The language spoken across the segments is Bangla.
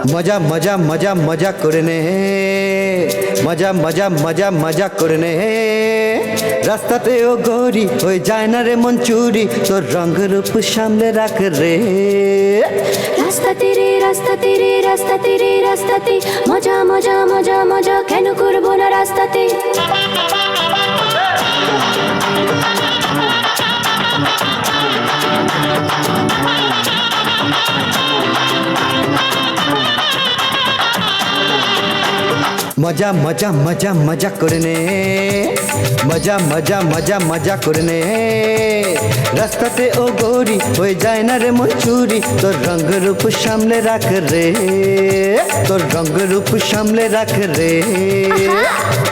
মজা মজা মজা মজা করে নে, মজা মজা মজা মজা করে নে। রাস্তাতেও গড়ি হয়ে যায় না রে মন চুরি, তোর রঙ রূপ সামনে রাখ রে। রাস্তা তেরে রাস্তা তেরে রাস্তা তেরে রাস্তাতে মজা মজা মজা মজা কেন করবো না রাস্তাতে। মজা মজা মজা মজা করে নে, মজা মজা মজা মজা করে নে। রাস্তাতে ও গৌরী হয়ে যায় না রে মন চুরি, তোর রঙ রূপ সামনে রাখ রে, তোর রঙ রূপ সামনে রাখ রে।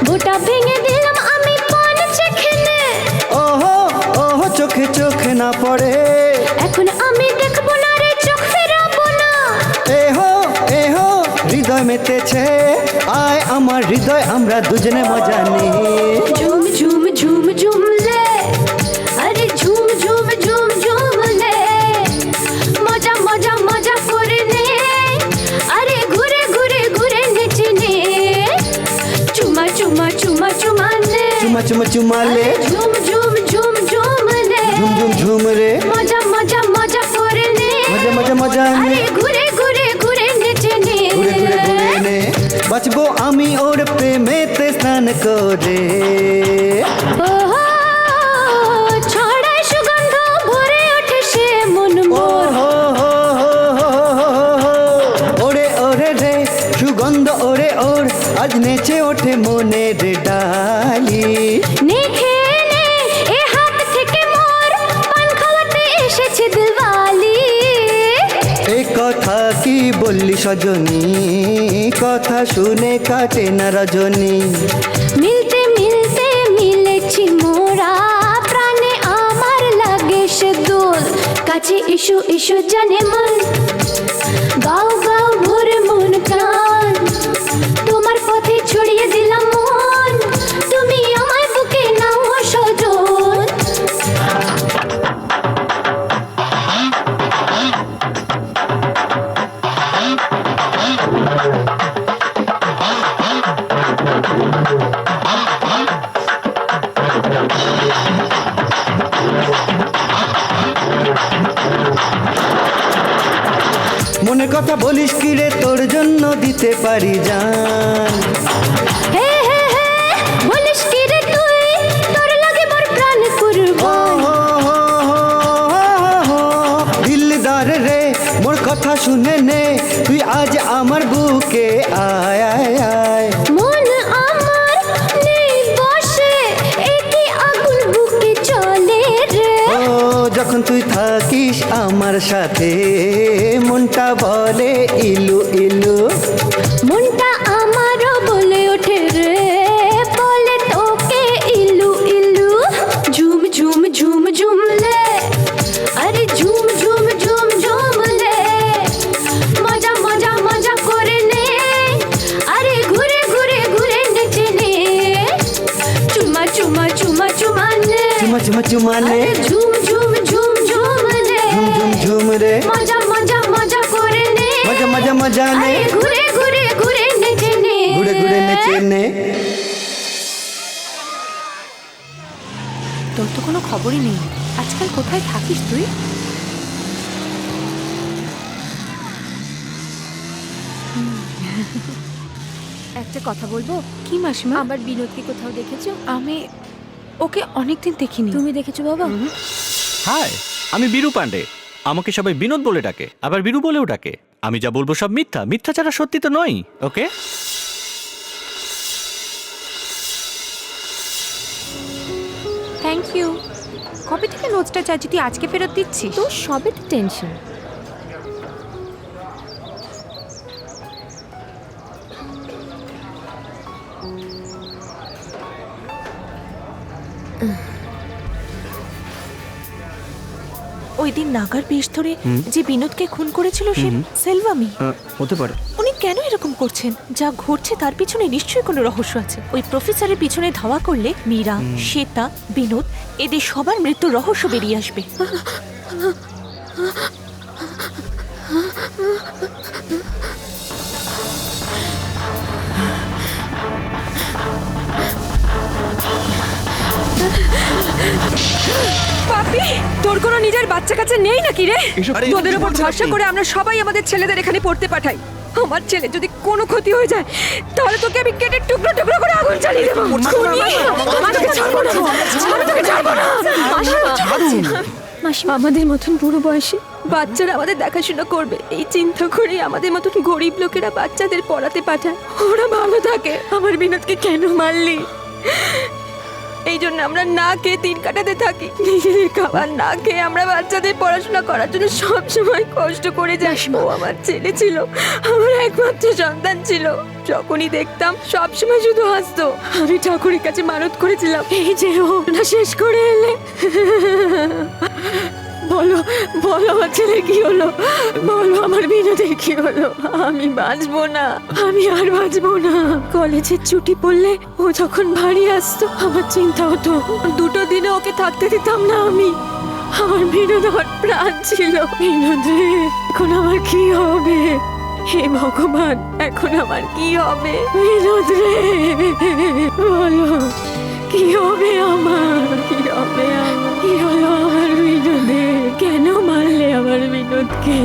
গোটা ভেঙে দিলাম আমি পান চেখে, ওহো ওহো চোখে চোখে না পড়ে, এখন আমি দেখবো না রে চোখ ফেরাবো না। এহো এহো হৃদয় মেতেছে, আয় আমার হৃদয় আমরা দুজনে মজা নিই। ঝুম ঝুম ঝুম ঝুম লে, আরে ঝুম ঝুম ঝুম ঝুম লে। মজা মজা মজা করে নে, আরে ঘুরে ঘুরে ঘুরে নেচে নে। চুমা চুমা চুমা চুমা লে, চুমা চুমা চুমা লে, ঝুম ঝুম ঝুম ঝুম লে। ঝুম ঝুম ঝুম রে, মজা মজা মজা করে নে, মজা মজা মজা নে। আরে ঘুরে ঘুরে ঘুরে নেচে নে। ঘুরে ঘুরে ঘুরে নে, বাঁচবো আমি ওর প্রেমেতে স্নান করে। ওহো, ছড়ায় সুগন্ধ ভরে ওঠে সে মন মোর। ওরে ওরে রে সুগন্ধ ওরে ওর, আজ নেচে ওঠে মনের ডালি। নে খেয়ে নে এ হাত থেকে মোর, পান খাওয়াতে এসেছে দিলওয়ালি। এ কথা কি বললি সজনী, কথা শুনে কাটে না রজনী। মিলতে মিলতে মিলেছি মোরা, প্রাণে আমার লাগে সে দোল। কাছে এসো এসো জানে মন, গাও গাও ভরে মন প্রাণ। তোমার পথে ছড়িয়ে দিলাম মন, তুমি আমায় বুকে নাও সজন। মনের কথা বলিস কি রে, তোর জন্য দিতে পারি জান। হে হে হে বলিস কি রে তুই, তোর লাগে মোর প্রাণ কুরবান। দিলদার রে মোর কথা শুনে নে, তুই আজ আমার বুকে আয় আয় আয়। মন আমার নেই বসে, একই আগুন বুকে চলে রে। ও যখন তুই থাকিস আমার সাথে, মনটা বলে ইলু ইলু। মনটা আমারও বলে ওঠে রে, বলে তোকে ইলু ইলু। ঝুম ঝুম ঝুম ঝুম লে, আরে ঝুম ঝুম ঝুম ঝুম লে। মজা মজা মজা করে নে, আরে ঘুরে ঘুরে ঘুরে নেচে নে। চুমা চুমা চুমা চুমা লে, চুমা চুমা চুমা নে, আরে ঝুম ঝুম ঝুম ঝুম লে। ঝুম ঝুম ঝুম রে, মজা মজা মজা করে নে, মজা মজা মজা নে। আরে ঘুরে ঘুরে ঘুরে নেচে নে। ঘুরে ঘুরে নেচে নে। তোর তো কোনো খবরই নেই, আজকাল কোথায় থাকিস তুই? একটা কথা বলবো? কি মাসিমা? আবার বিনোদকে কোথাও দেখেছো? আমি ওকে অনেকদিন দেখিনি। তুমি দেখেছো বাবা? হাই, আমি বীরু পান্ডে। আমাকে সবাই বিনোদ বলে ডাকে, আবার বীরু বলেও ডাকে। আমি যা বলবো সব মিথ্যা, মিথ্যা ছাড়া সত্যি তো নয়। ওকে, থ্যাংক ইউ। কবে থেকে নোটসটা চাইছি, তুই আজকে ফেরত দিচ্ছিস? তো সবে তো টেনশন। ওই দিন নাগার বেশ ধরে যে বিনোদকে খুন করেছিল সে সেলভামি। হতে পারে। উনি কেন এরকম করছেন? যা ঘটছে তার পিছনে নিশ্চয়ই কোনো রহস্য আছে। ওই প্রফেসরের পিছনে ধাওয়া করলে মীরা, শ্বেতা, বিনোদ এদের সবার মৃত্যুর রহস্য বেরিয়ে আসবে। তোর কোনো নিজের বাচ্চা কাছে নেই নাকি রে? আরে, তোদের কি উপর বলছেন ভরসা আপনি? করে আমরা সবাই আমাদের ছেলেদের এখানে পড়তে পাঠাই। আমার ছেলে যদি কোনো ক্ষতি হয়ে যায় তাহলে তোকে আমি কেটে টুকরো টুকরো করে আগুন জ্বালিয়ে দেবো। আমি তোকে ছাড়বো না, আমি তোকে ছাড়বো না। মাসিমা, আমাদের মতন বুড়ো বয়সে বাচ্চারা আমাদের দেখাশোনা করবে এই চিন্তা করে আমাদের মতন গরিব লোকেরা বাচ্চাদের পড়াতে পাঠায়, ওরা ভালো থাকে। আমার বিনোদকে কেন মারলি? এই জন্য আমরা না খেয়ে দিন কাটাতে থাকি, নিজেদের খাবার না খেয়ে আমরা বাচ্চাদের পড়াশোনা করার জন্য সব সময় কষ্ট করে যাই। ও আমার ছেলে ছিল, আমার একমাত্র সন্তান ছিল। যখনই দেখতাম সব সময় শুধু হাসতো। আমি ঠাকুরের কাছে মানত করেছিলাম, এই যে ও না শেষ করে এলে। বলো বলো আমার ছেলে কি হলো, বলো আমার বিনোদের কি হলো। আমি বাঁচবো না, আমি আর বাঁচবো না। কলেজের ছুটি পড়লে ও যখন বাড়ি আসতো আমার চিন্তা হতো, দুটো দিনে ওকে থাকতে দিতাম না আমি। আমার বিনোদ আমার প্রাণ ছিল। বিনোদ রে, এখন আমার কি হবে? হে ভগবান, এখন আমার কি হবে? বিনোদ রে, বলো কি হবে আমার, কি হবে আমার? কি হলো আমার বিনোদে? কেন মারলে আমার বিনোদকে?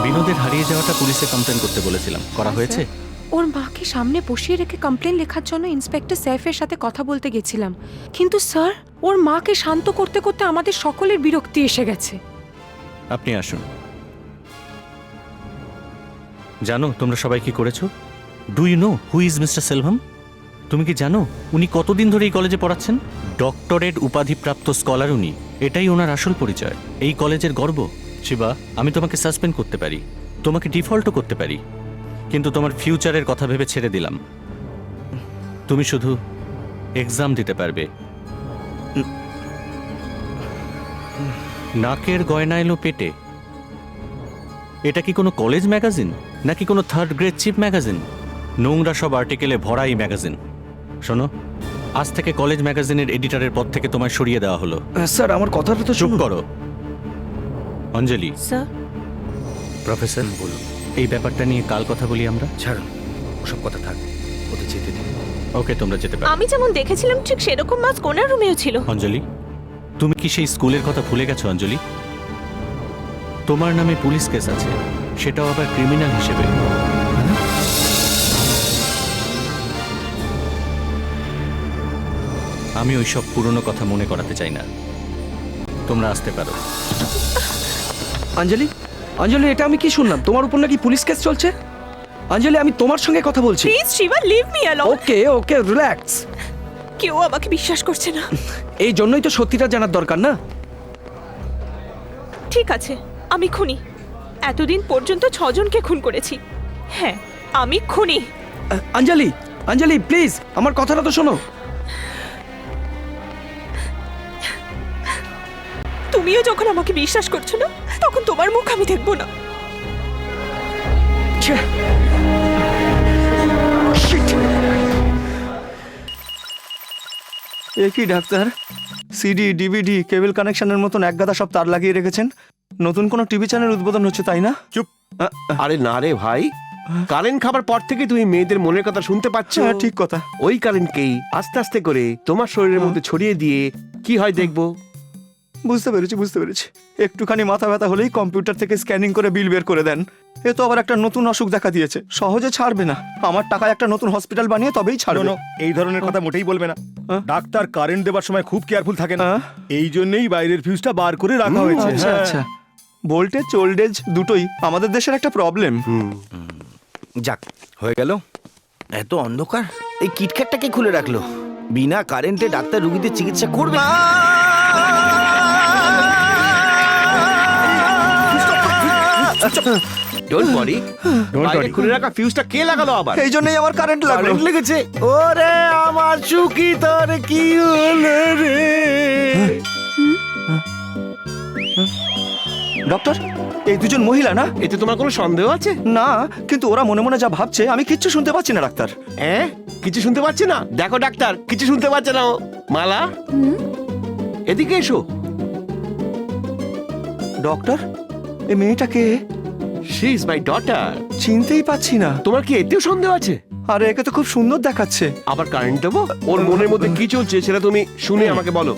বিনোদের হারিয়ে যাওয়াটা পুলিশে কমপ্লেন করতে বলেছিলাম, করা হয়েছে? ওর মাকে সামনে বসিয়ে রেখে কমপ্লেন লেখার জন্য ইন্সপেক্টর সাইফের সাথে কথা বলতে গেছিলাম, কিন্তু স্যার ওর মাকে শান্ত করতে করতে আমাদের সকলের বিরক্তি এসে গেছে। আপনি আসুন। জানো তোমরা সবাই কি করেছো? Do you know who is mister Selvam? তুমি কি জানো উনি কতদিন ধরে এই কলেজে পড়াচ্ছেন? ডক্টরেট উপাধিপ্রাপ্ত স্কলার উনি। এটাই ওনার আসল পরিচয়, এই কলেজের গর্ব। শিবা, আমি তোমাকে সাসপেন্ড করতে পারি, তোমাকে ডিফল্টও করতে পারি, কিন্তু তোমার ফিউচারের কথা ভেবে ছেড়ে দিলাম। তুমি শুধু এক্সাম দিতে পারবে। নাকের গয়না এলো পেটে। এটা কি কোনো কলেজ ম্যাগাজিন নাকি কোনো থার্ড গ্রেড চিপ ম্যাগাজিন? নোংরা সব আর্টিকেলে ভরা এই ম্যাগাজিন। শোনো, আজ থেকে কলেজ ম্যাগাজিনের এডিটরের পদ থেকে তোমায় সরিয়ে দেওয়া হলো। স্যার আমার কথাটা তো চুপ করো। অঞ্জলি, স্যার, প্রফেসর বলুন, এই ব্যাপারটা নিয়ে কাল কথা বলি আমরা। ছাড়ুন, ওসব কথা থাক, ওদের যেতে দিন। ওকে, তোমরা যেতে পারো। আমি যেমন দেখেছিলাম ঠিক সেরকম মাছ কোনার রুমেও ছিল। অঞ্জলি, তুমি কি সেই স্কুলের কথা ভুলে গেছো? অঞ্জলি, তোমার নামে পুলিশ কেস আছে, সেটাও আবার ক্রিমিনাল হিসেবে। আমি ওইসব পুরনো কথা মনে করাতে চাই না। তোমরা আসতে পারো। অঞ্জলি, অঞ্জলি, এটা আমি কি শুনলাম? তোমার উপর নাকি পুলিশ কেস চলছে? অঞ্জলি, আমি তোমার সঙ্গে কথা বলছি। Please Shiva, leave me alone. Okay okay, relax. কেউ আমাকে বিশ্বাস করছে না। এই জন্যই তো সত্যিটা জানার দরকার না? ঠিক আছে, আমি খুনি। এতদিন পর্যন্ত 6 জনকে খুন করেছি। হ্যাঁ, আমি খুনি। অঞ্জলি, অঞ্জলি প্লিজ আমার কথাটা তো শোনো। তুমিও যখন আমাকে বিশ্বাস করছো না, তখন তোমার মুখ আমি দেখবো না। ছ্যা! Shit! এ কি ডাক্তার, সিডি ডিভিডি কেবল কানেকশনের মতন একগাদা সব তার লাগিয়ে রেখেছেন। নতুন কোনো টিভি চ্যানেল উদ্বোধন হচ্ছে তাই না? চুপ। আরে না রে ভাই, কারেন্ট খাবার পর থেকে তুমি মেয়েদের মনের কথা শুনতে পাচ্ছ। হ্যাঁ, ঠিক কথা। ওই কারেন্টকেই আস্তে আস্তে করে তোমার শরীরের মধ্যে ছড়িয়ে দিয়ে কি হয় দেখবো। বুঝতে পেরেছি বুঝতে পেরেছি। একটুখানি মাথা ব্যথা হলেই কম্পিউটার থেকে স্ক্যানিং করে বিল বের করে দেন। এ তো আবার একটা নতুন অসুখ দেখা দিয়েছে, সহজে ছাড়বে না। আমার টাকায় একটা নতুন হসপিটাল বানিয়ে তবেই ছাড়বে। এই ধরনের কথা মোটেই বলবে না। হ্যাঁ? ডাক্তার কারেন্ট দেবার সময় খুব কেয়ারফুল থাকে না, হ্যাঁ? এই জন্যই বাইরের ফিউজটা বার করে রাখা হয়েছে। আচ্ছা হ্যাঁ। আচ্ছা, ভোল্টেজ ওল্টেজ দুটোই আমাদের দেশের একটা প্রবলেম। যাক, হয়ে গেল। এত অন্ধকার, এই কিটখ্যাটটাকে খুলে রাখলো। বিনা কারেন্টে ডাক্তার রুগীদের চিকিৎসা করবে। ডোন্ট ওয়ারি, বাইরে খুলে রাখা ফিউজটা কে লাগালো আবার? এই জন্যই আমার কারেন্ট লাগলো। কারেন্ট লেগেছে। ওরে আমার সুখী, তোর কি হলো রে? ডক্টর, এই দুজন মহিলা না? এতে তোমার কোনো সন্দেহ আছে? না, কিন্তু ওরা মনে মনে যা ভাবছে আমি কিচ্ছু শুনতে পাচ্ছি না ডাক্তার। কিছু শুনতে পাচ্ছি না? দেখো ডাক্তার, কিছু শুনতে পাচ্ছে না ও। মালা, এদিকে এসো। ডক্টর, এই মেয়েটাকে শি ইজ মাই ডটার। চিনতেই পাচ্ছি না। তোমার কি এতেও সন্দেহ আছে? আরে একে তো খুব সুন্দর দেখাচ্ছে। আবার কারেন্ট দেবো? ওর মনের মধ্যে কি চলছে সেটা তুমি শুনে আমাকে বলো।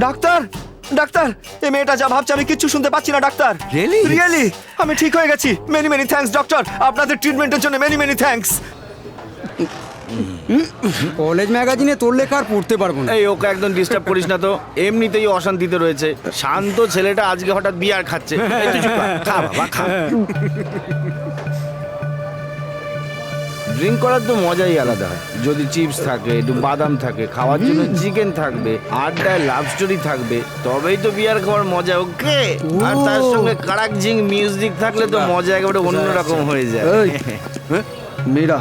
ডাক্তার, ডাক্তার, এই মেয়েটা যা ভাবছে আমি কিচ্ছু শুনতে পাচ্ছি না ডাক্তার। Really? রিয়েলি আমি ঠিক হয়ে গেছি। মেনি মেনি থ্যাঙ্কস ডক্টর, আপনাদের ট্রিটমেন্টের জন্য মেনি মেনি থ্যাঙ্কস। কলেজ ম্যাগাজিনে তোর লেখা আর পড়তে পারবো না। এই ওকে একদম ডিস্টার্ব করিস না তো, এমনিতেই অশান্তিতে রয়েছে। শান্ত ছেলেটা আজকে হঠাৎ বিয়ার খাচ্ছে। এই তুই চুপ কর, খা বাবা খা। ড্রিঙ্ক করার তো মজাই আলাদা হয়। যদি চিপস থাকে, একটু বাদাম থাকে, খাওয়ার জন্য চিকেন থাকবে, আড্ডায় লাভ স্টোরি থাকবে, তবেই তো বিয়ার খাওয়ার মজা। ওকে, আর তার সঙ্গে কারাক জিং মিউজিক থাকলে তো মজা একেবারে অন্যরকম হয়ে যায়। এই, মীরা,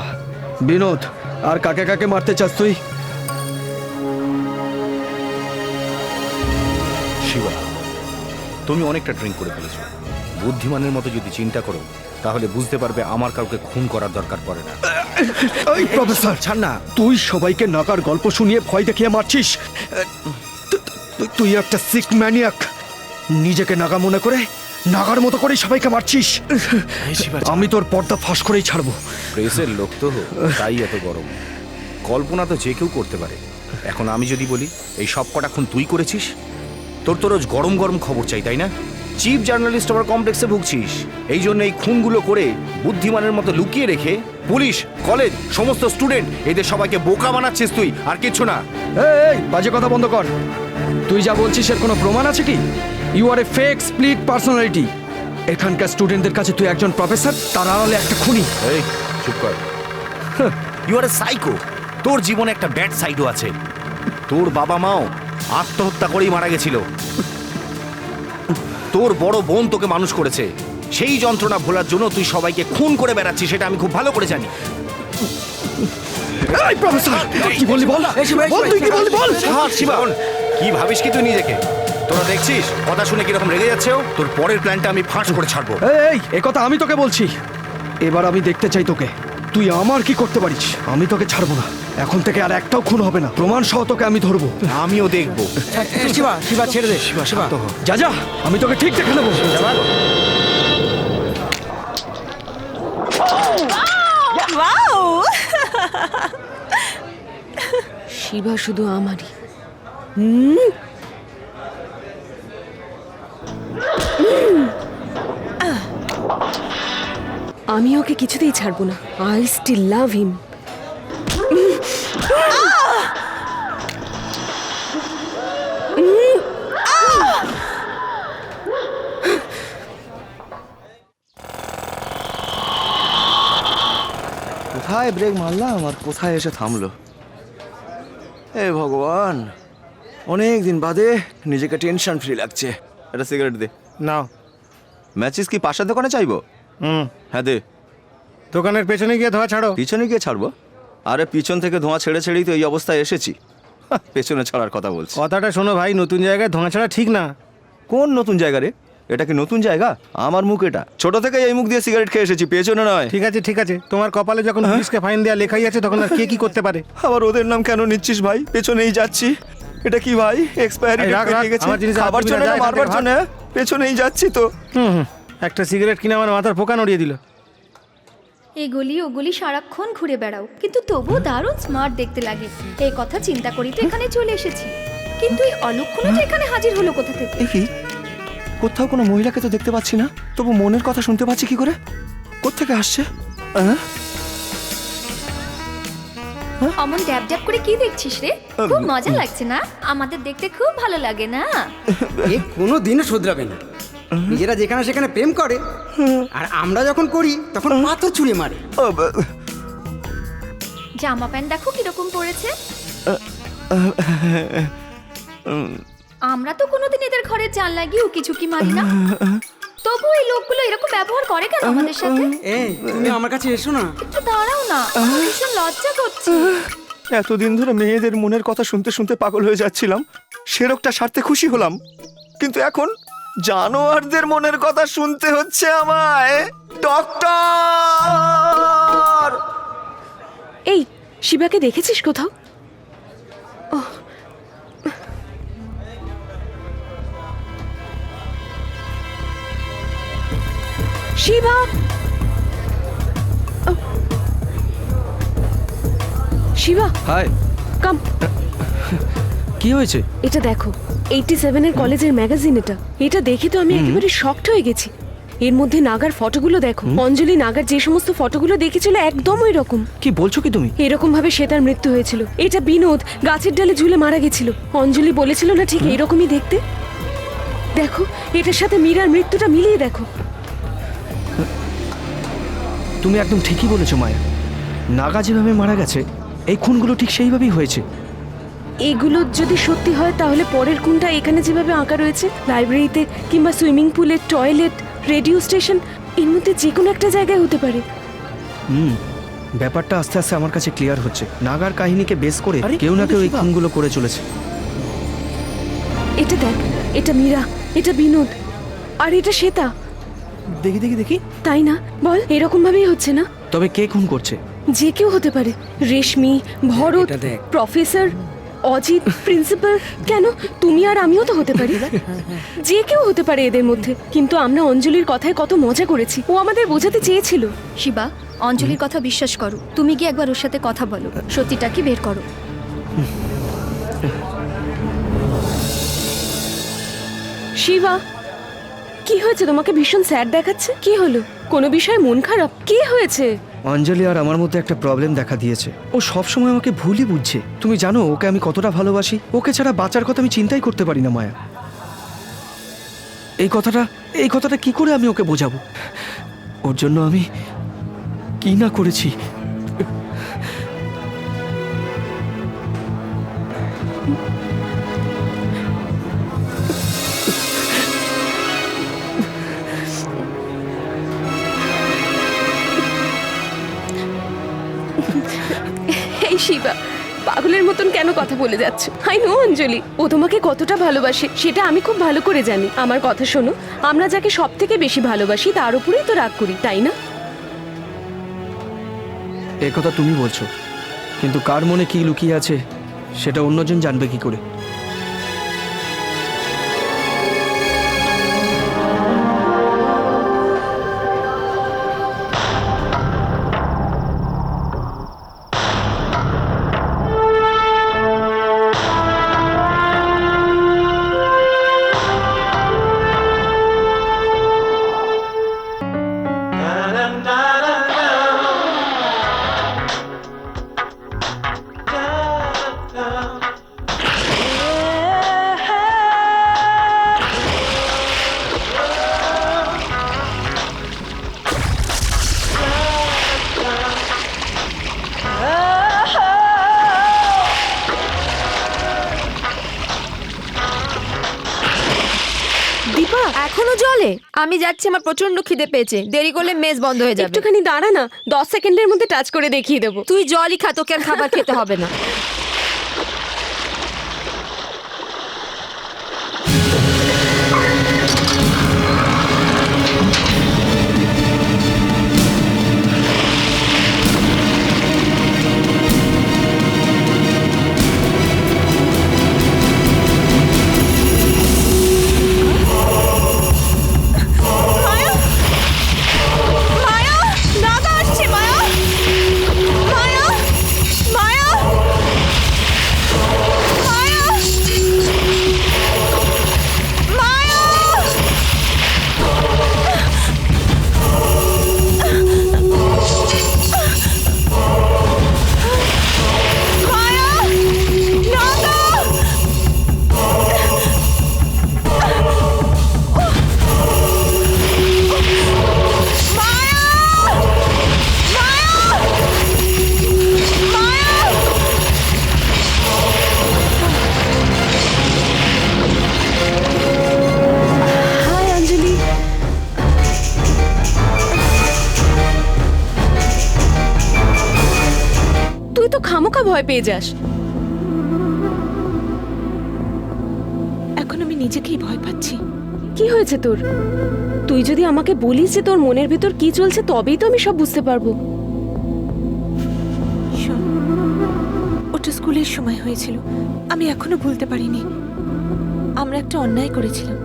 বিনোদ, আর কাকে কাকে মারতে চাস তুই? শিবা, তুমি অনেকটা ড্রিঙ্ক করে ফেলেছো। বুদ্ধিমানের মতো যদি চিন্তা করো তাহলে বুঝতে পারবে আমার কাউকে খুন করার দরকার পড়ে না। এই প্রফেসর, ছাড় না। তুই সবাইকে নাকার গল্প শুনিয়ে ভয় দেখিয়ে মারছিস। তুই একটা সিক ম্যানিয়াক। নিজেকে নাগা মনে করে নাগার মতো করে সবাইকে মারছিস। আমি তোর পর্দা ফাঁস করেই ছাড়বো। প্রেসের লোক তো, তাই এত গরম। কল্পনা তো যে কেউ করতে পারে। এখন আমি যদি বলি এই সব কটা খুন তুই করেছিস, তোর তো রোজ গরম গরম খবর চাই, তাই না? চিফ জার্নালিস্ট আমার কমপ্লেক্সে ভুগছিস। এই জন্য এই খুনগুলো করে বুদ্ধিমানের মতো লুকিয়ে রেখে পুলিশ, কলেজ, সমস্ত স্টুডেন্ট এদের সবাইকে বোকা বানাচ্ছিস তুই, আর কিচ্ছু না। এই বাজে কথা বন্ধ কর। তুই যা বলছিস এর কোনো প্রমাণ আছে কি? You are a fake split personality. এখানকার স্টুডেন্টদের কাছে তুই একজন প্রফেসর, তার আড়ালে একটা খুনি। এই চুপ কর। You are a psycho. তোর জীবনে একটা ব্যাড সাইডও আছে। তোর বাবা মাও আত্মহত্যা করেই মারা গেছিল। তোর বড় বোন তোকে মানুষ করেছে। সেই যন্ত্রণা ভোলার জন্য তুই সবাইকে খুন করে বেড়াচ্ছিস, সেটা আমি খুব ভালো করে জানি। এই প্রফেসর, কি বললি বল? বল তুই কি বললি বল? ছাড় শিবা। কি ভাবিস কি তুই নিজেকে? তোরা দেখছিস কথা শুনে কিরকম রেগে যাচ্ছে ও? তোর পরের প্ল্যানটা আমি ফাঁস করে ছাড়বো। এই এ কথা আমি তোকে বলছি। এবার আমি দেখতে চাই তোকে, তুই আমার কি করতে পারিস। আমি তোকে ছাড়বো না। এখন থেকে আর একটাও খুন হবে না। প্রমাণ সহ তোকে আমি ধরবো। আমিও দেখবো। শিবা, শিবা ছেড়ে দে। শিবা, শিবা যা যা, আমি তোকে ঠিক দেখে নেবো। শিবা শুধু আমারই। আমি ওকে কিছুতেই ছাড়বো না। আই স্টিল লাভ হিম। কোথায় ব্রেক মারলাম আর কোথায় এসে থামলো? হে ভগবান, অনেক দিন বাদে নিজেকে টেনশন ফ্রি লাগছে। একটা সিগারেট দে। নাও। ম্যাচিস কি পাশের দোকানে চাইবো? হ্যাঁ দে। দোকানের পেছনে গিয়ে ধোয়া ছাড়ো। পিছনে গিয়ে ছাড়বো? আরে পিছন থেকে ধোঁয়া ছেড়ে ছেড়েই তো এই অবস্থায় এসেছি। পেছনে ছাড়ার কথা বলছি। কথাটা শোনো ভাই, নতুন জায়গায় ধোঁয়া ছাড়া ঠিক না। কোন নতুন জায়গা রে? এটা কি নতুন জায়গা? আমার মুখ এটা। ছোট থেকে এই মুখ দিয়ে সিগারেট খেয়ে এসেছি, পেছনে নয়। ঠিক আছে ঠিক আছে, তোমার কপালে যখন পুলিশকে ফাইন দেওয়া লেখাই আছে তখন আর কে কি করতে পারে? আবার ওদের নাম কেন নিচ্ছিস ভাই? পেছনেই যাচ্ছি। এটা কি ভাই? এক্সপায়ারি এই রাখ, ডেট রাখ, পেরিয়ে গেছে। আমার জিনিস খাবার হাত দিবি জন্য না, না যা এখান মারবার থেকে জন্য? পেছনেই যাচ্ছি তো। একটা সিগারেট কিনে আমার মাথার পোকা নড়িয়ে দিল। এগুলি ওগুলি সারাক্ষণ ঘুরে বেড়াও, কিন্তু তবু দারুণ স্মার্ট দেখতে লাগে। এই কথা চিন্তা করি তো এখানে চলে এসেছি। কিন্তু এই অলক্ষণটা এখানে হাজির হলো কোথা থেকে? এ কি? কোথাও কোনো মহিলাকে তো দেখতে পাচ্ছি না, তবু মনের কথা শুনতে পাচ্ছি কি করে? কোত্থেকে আসছে? অমন ড্যাব ড্যাব করে কি দেখছিস রে? খুব মজা লাগছে না? আমাদের দেখতে খুব ভালো লাগে না? এ কোনো দিনও শুধরাবে না। নিজেরা যেখানে সেখানে প্রেম করে, আর আমরা যখন করি তখন পাথর ছুঁড়ে মারে। জামা প্যান্ট দেখো কিরকম পড়েছে। আমরা তো কোনোদিন এদের ঘরের জানলা গিয়ে উকি ঝুঁকি মারি না, তবু এই লোকগুলো এরকম ব্যবহার করে কেন আমাদের সাথে? এই তুমি আমার কাছে এসো না। একটু দাঁড়াও না, আমার ভীষণ লজ্জা করছে। এতদিন ধরে মেয়েদের মনের কথা শুনতে শুনতে পাগল হয়ে যাচ্ছিলাম, সেরকটা সারতে খুশি হলাম, কিন্তু এখন জানোয়ারদের মনের কথা শুনতে হচ্ছে আমায়। ডক্টর! এই শিবাকে দেখেছিস কোথাও? শিবা! শিবা হাই, কাম, কি হয়েছে? এটা দেখো 87 এর কলেজের ম্যাগাজিন এটা। এটা দেখে তো আমি একেবারে শকড হয়ে গেছি। এর মধ্যে নাগার ফটোগুলো দেখো। অঞ্জলি নাগার যে সমস্ত ফটোগুলো দেখেছিল একদম ওই রকম। কি বলছো কি তুমি? এরকম ভাবে সে তার মৃত্যু হয়েছিল। এটা বিনোদ গাছের ডালে ঝুলে মারা গেছিল। অঞ্জলি বলেছিল না ঠিক এইরকমই দেখতে। দেখো এটার সাথে মীরার মৃত্যুটা মিলিয়ে দেখো। তুমি একদম ঠিকই বলেছো মায়া। নাগা যেভাবে মারা গেছে এই খুনগুলো ঠিক সেইভাবেই হয়েছে। এগুলো যদি সত্যি হয় তাহলে পরের কোনটা এখানে যেভাবে আঁকা রয়েছে লাইব্রেরিতে কিংবা সুইমিং পুলের টয়লেট রেডিও স্টেশন এর মধ্যে যে কোনো একটা জায়গায় হতে পারে। ব্যাপারটা আস্তে আস্তে আমার কাছে ক্লিয়ার হচ্ছে। নাগার কাহিনীকে বেস করে কেউ না কেউ এই খুনগুলো করে চলেছে। এটা দেখ, এটা মীরা, এটা বিনোদ, আর এটা শ্বেতা। দেখি দেখি দেখি। তাই না বল? এরকম ভাবেই হচ্ছে না? তবে কে খুন করছে? যে কেউ হতে পারে। রেশমি, ভরত, প্রফেসর, অজিত, প্রিন্সিপাল, কেন তুমি আর আমিও তো হতে পারি। যে কেউ হতে পারে এদের মধ্যে। কিন্তু আমরা অঞ্জলির কথায় কত মজা করেছি। ও আমাদের বোঝাতে চেয়েছিল। শিবা, অঞ্জলির কথা বিশ্বাস করো। তুমি গিয়ে একবার ওর সাথে কথা বলো, সত্যিটা কি বের করো। শিবা, কি হয়েছে? তোমাকে ভীষণ স্যাড দেখাচ্ছে। কি হলো? কোনো বিষয়ে মন খারাপ? কি হয়েছে? অঞ্জলি আর আমার মধ্যে একটা প্রবলেম দেখা দিয়েছে। ও সব সময় আমাকে ভুলই বুঝছে। তুমি জানো ওকে আমি কতটা ভালোবাসি। ওকে ছাড়া বাঁচার কথা আমি চিন্তাই করতে পারি না মায়া। এই কথাটা কি করে আমি ওকে বোঝাবো? ওর জন্য আমি কি না করেছি। এই শিবা, পাগলের মতন কেন কথা বলে যাচ্ছ? আই নো অঞ্জলি, ও তোমাকে কতটা ভালোবাসে সেটা আমি খুব ভালো করে জানি। আমার কথা শোনো, আমরা যাকে সব থেকে বেশি ভালোবাসি তার উপরেই তো রাগ করি, তাই না? এ কথা তুমি বলছো, কিন্তু কার মনে কি লুকিয়ে আছে সেটা অন্যজন জানবে কি করে? দীপা, এখনো জলে? আমি যাচ্ছি, আমার প্রচন্ড খিদে পেয়েছে। দেরি করলে মেস বন্ধ হয়ে যাবে। একটুখানি দাঁড়া না, 10 সেকেন্ডের মধ্যে টাচ করে দেখিয়ে দেবো। তুই জলই খা, তোকে আর খাবার খেতে হবে না। খামোখা ভয় পেয়ে যাস। এখন আমি নিজেকেই ভয় পাচ্ছি। কি হয়েছে তোর? তুই যদি আমাকে বলিস যে তোর মনের ভেতর কি চলছে তবেই তো আমি সব বুঝতে পারবো। শোন, ওটা স্কুলের সময় হয়েছিল, আমি এখনো ভুলতে পারিনি। আমরা একটা অন্যায় করেছিলাম,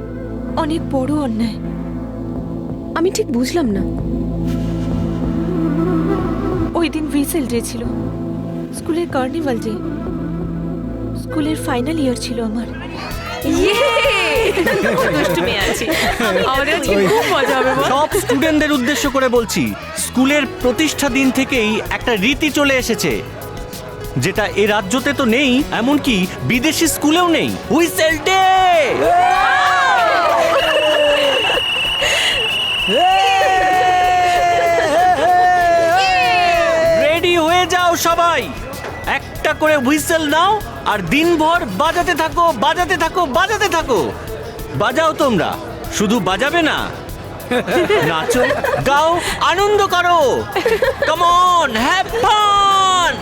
অনেক বড় অন্যায়। আমি ঠিক বুঝলাম না। ওই দিন হুইসেল ডে ছিল, স্কুলের কার্নিভাল ডে, স্কুলের ফাইনাল ইয়ার ছিল আমার। সব স্টুডেন্টদের উদ্দেশ্য করে বলছি, স্কুলের প্রতিষ্ঠা দিন থেকেই একটা রীতি চলে এসেছে, যেটা এই রাজ্যতে তো নেই, এমনকি বিদেশি স্কুলেও নেই। Whistle day! রেডি হয়ে যাও সবাই, একটা করে হুইসেল নাও আর দিনভর বাজাতে থাকো, বাজাতে থাকো, বাজাতে থাকো। বাজাও তোমরা, শুধু বাজাবে না, নাচো, গাও, আনন্দ করো। Come on, have fun!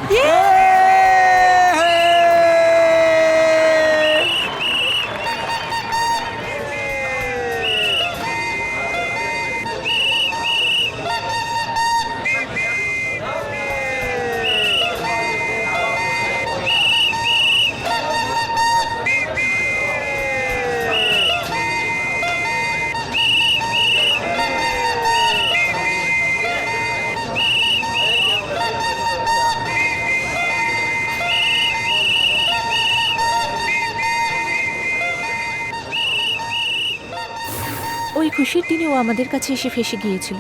ওই খুশির দিনে ও আমাদের কাছে এসে ফেসে গিয়েছিল।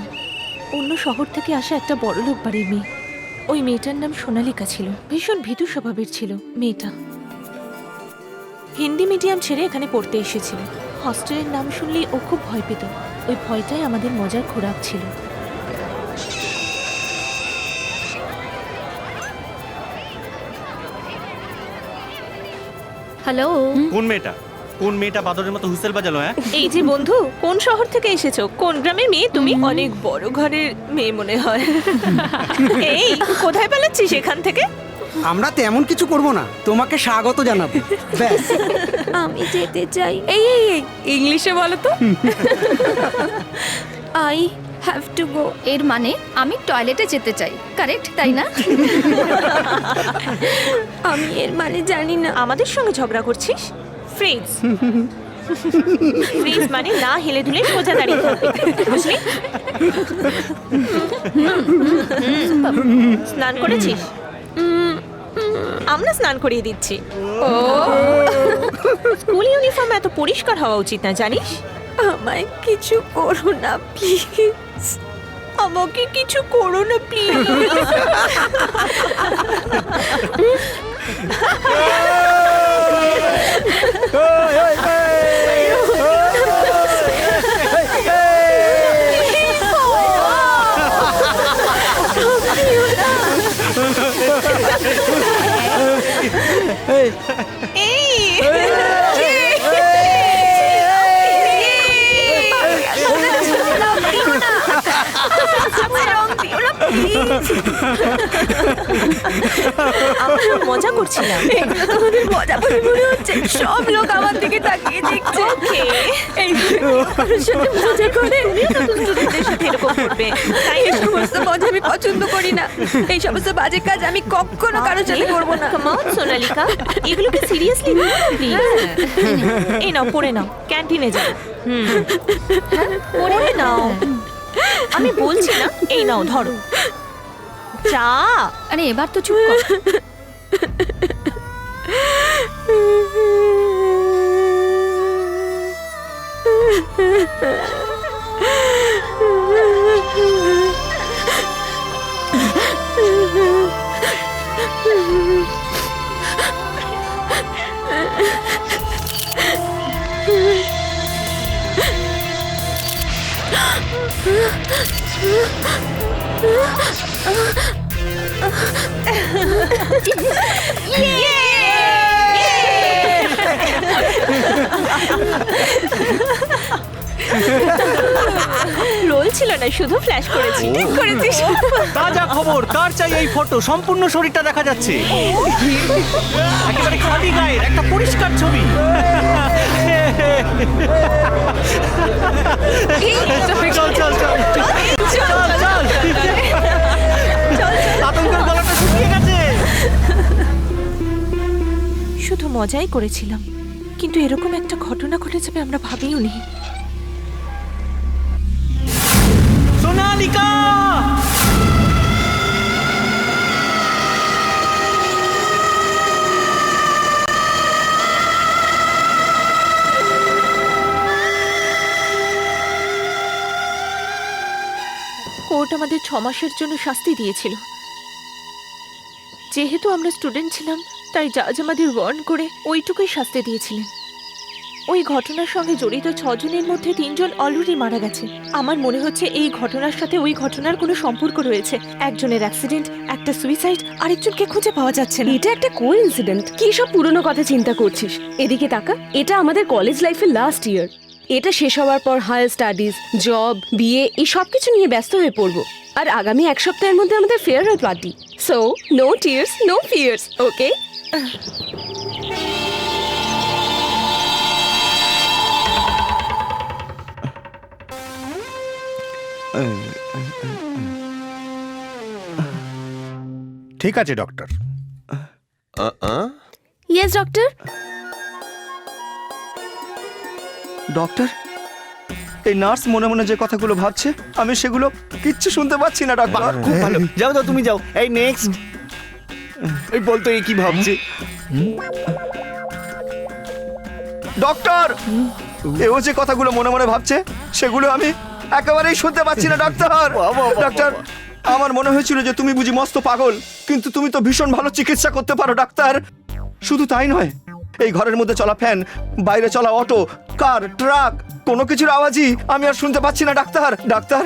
অন্য শহর থেকে আসা একটা বড়লোক বাড়ির মেয়ে। ওই মেয়েটার নাম সোনালিকা ছিল। ভীষণ ভীতু স্বভাবের ছিল মেয়েটা। হিন্দি মিডিয়াম ছেড়ে এখানে পড়তে এসেছিল। হস্টেলের নাম শুনলেই ও খুব ভয় পেত। ওই ভয়টাই আমাদের মজার খোরাক ছিল। হ্যালো, কোন মেয়েটা? কোন মেয়েটা বাদরের মতো হুইসেল বাজালো? হ্যাঁ, এই যে বন্ধু, কোন শহর থেকে এসেছো? কোন গ্রামের মেয়ে তুমি? অনেক বড় ঘরের মেয়ে মনে হয়। এই কোথায় পালাচ্ছিস এখান থেকে? আমরা তেমন কিছু করব না, তোমাকে স্বাগত জানাবো ব্যাস। আমি যেতে চাই। এই এই এই ইংলিশে বলো তো। আই হ্যাভ টু গো এর মানে আমি টয়লেটে যেতে চাই, কারেক্ট তাই না? আমি এর মানে জানি না। আমাদের সঙ্গে ঝগড়া করছিস? ফ্রিজ। ফ্রিজ মানে না হেলে দুলে সোজা দাঁড়িয়ে থাকবে, বুঝলি? স্নান করেছিস? আমরা স্নান করিয়ে দিচ্ছি। স্কুল ইউনিফর্ম এত পরিষ্কার হওয়া উচিত না, জানিস? আমায় কিছু করো না প্লিজ। আমাকে কিছু করো না প্লিজ। আমরা মজা করছিলাম। তোমাদের মজা করে মনে হচ্ছে। সব লোক আমার দিকে তাকিয়ে দেখছে। ওকে, এই কারোর সাথে মজা করে স্টুডেন্টদের সাথে এরকম করবে। তাই এই সমস্ত মজা আমি পছন্দ করি না। এই সমস্ত বাজে কাজ আমি কখনো কারোর সাথে করবো না। কাম অন সোনালিকা, এগুলোকে সিরিয়াসলি নিও না প্লিজ। এই নাও, পড়ে নাও, ক্যান্টিনে যাও। পড়ে নাও, আমি বলছি না। এই নাও, ধরো চা। আরে এবার তো চুপ কর। রোল ছিল না, শুধু ফ্ল্যাশ করেছি। ঠিক করেছিস। তাজা খবর, কার চাই এই ফটো? সম্পূর্ণ শরীরটা দেখা যাচ্ছে, একেবারে খালি গায়ের একটা পরিষ্কার ছবি। চল চল চল চল চল, আতঙ্কের গলাটা শুকিয়ে গেছে। শুধু মজাই করেছিলাম, কিন্তু এরকম একটা ঘটনা ঘটে যাবে আমরা ভাবিও নি। সোনালিকা! কোর্ট আমাদের 6 মাসের জন্য শাস্তি দিয়েছিল। যেহেতু আমরা স্টুডেন্ট ছিলাম তাই জাজ আমাদের ওয়ার্ন করে ওইটুকুই শাস্তি দিয়েছিলেন। ওই ঘটনার সঙ্গে জড়িত 6 জনের মধ্যে 3 জন অলরেডি মারা গেছে। আমার মনে হচ্ছে এই ঘটনার সাথে ওই ঘটনার কোনো সম্পর্ক রয়েছে। একজনের অ্যাক্সিডেন্ট, একটা সুইসাইড, আরেকজনকে খুঁজে পাওয়া যাচ্ছে না। এটা একটা কোইন্সিডেন্ট। কি সব পুরনো কথা চিন্তা করছিস? এদিকে তাকা, এটা আমাদের কলেজ লাইফের লাস্ট ইয়ার। এটা শেষ হওয়ার পর হায়ার স্টাডিজ, জব, বিয়ে এই সব কিছু নিয়ে ব্যস্ত হয়ে পড়বো। আর আগামী 1 সপ্তাহের মধ্যে আমাদের farewell party. So no tears, no fears, okay? ঠিক আছে ডক্টর। Yes doctor. ডক্টর, এই নার্স মনে মনে যে কথাগুলো ভাবছে আমি সেগুলো কিচ্ছু শুনতে পাচ্ছি না ডক্টর। খুব ভালো, যাও তো তুমি যাও। এই নেক্সট, এই বলতো এই কি ভাবছে। ডক্টর, এও যে কথাগুলো মনে মনে ভাবছে সেগুলো আমি একেবারেই শুনতে পাচ্ছি না ডক্টর। ডক্টর, আমার মনে হয়েছিল যে তুমি বুঝি মস্ত পাগল, কিন্তু তুমি তো ভীষণ ভালো চিকিৎসা করতে পারো ডাক্তার। শুধু তাই নয়, এই ঘরের মধ্যে চলা ফ্যান, বাইরে চলা অটো, কার, ট্রাক, কোনো কিছুর আওয়াজই আমি আর শুনতে পাচ্ছি না ডাক্তার। ডাক্তার,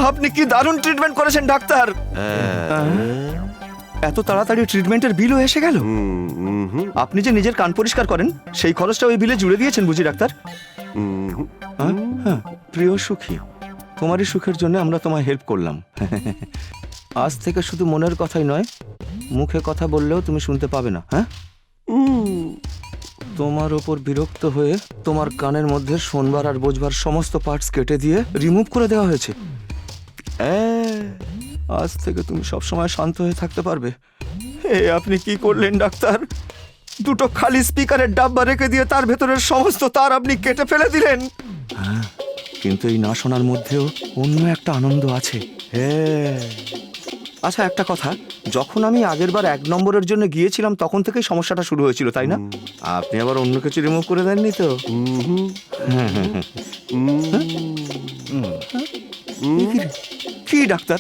আপনি কি দারুণ ট্রিটমেন্ট করেছেন ডাক্তার। এত তাড়াতাড়ি ট্রিটমেন্টের বিলও এসে গেল। আপনি যে নিজের কান পরিষ্কার করেন সেই খরচটা ওই বিলে জুড়ে দিয়েছেন বুঝি ডাক্তার। হ্যাঁ, প্রিয় সুখী, তোমারই সুখের জন্য আমরা তোমায় হেল্প করলাম। আজ থেকে শুধু মনের কথাই নয়, মুখে কথা বললেও তুমি শুনতে পাবে না। হ্যাঁ, তোমার ওপর বিরক্ত হয়ে তোমার কানের মধ্যে শোনবার আর বোঝবার সমস্ত পার্টস কেটে দিয়ে রিমুভ করে দেওয়া হয়েছে। আজ থেকে তুমি সব সময় শান্ত হয়ে থাকতে পারবে। আপনি কি করলেন ডাক্তার? দুটো খালি স্পিকারের ডাব্বা রেখে দিয়ে তার ভেতরের সমস্ত তার আপনি কেটে ফেলে দিলেন। কিন্তু এই না শোনার মধ্যেও অন্য একটা আনন্দ আছে। আচ্ছা, একটা কথা, যখন আমি আগেরবার 1 নম্বরের জন্য গিয়েছিলাম তখন থেকেই সমস্যাটা শুরু হয়েছিল, তাই না? আপনি আবার অন্য কিছু রিমুভ করে দেননি তো? কি ডাক্তার,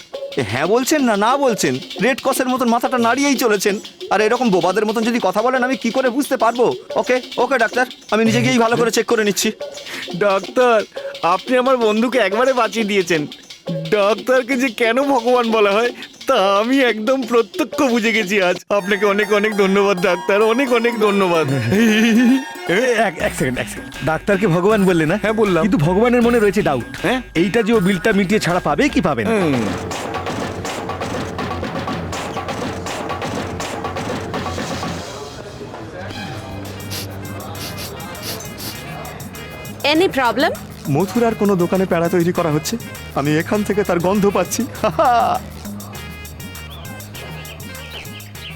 হ্যাঁ বলছেন না না বলছেন? রেড ক্রসের মতন মাথাটা নাড়িয়েই চলেছেন। আর এরকম বোবাদের মতন যদি কথা বলেন আমি কি করে বুঝতে পারবো? ওকে ওকে ডাক্তার, আমি নিজে গিয়েই ভালো করে চেক করে নিচ্ছি। ডাক্তার, আপনি আমার বন্ধুকে একবারে বাঁচিয়ে দিয়েছেন। ডাক্তারকে যে কেন ভগবান বলা হয় তা আমি একদম প্রত্যক্ষ বুঝে গেছি আজ। আপনাকে অনেক অনেক ধন্যবাদ ডাক্তার, অনেক অনেক ধন্যবাদ। এক সেকেন্ড। ডাক্তারকে ভগবান বললে না? হ্যাঁ বললাম। কিন্তু ভগবানের মনে রয়েছে ডাউট। হ্যাঁ, এইটা যে ও বিলটা মিটিয়ে ছাড়া পাবে কি পাবে না? Any problem? মথুরার কোনো দোকানে প্যাড়া তৈরি করা হচ্ছে, আমি এখান থেকে তার গন্ধ পাচ্ছি।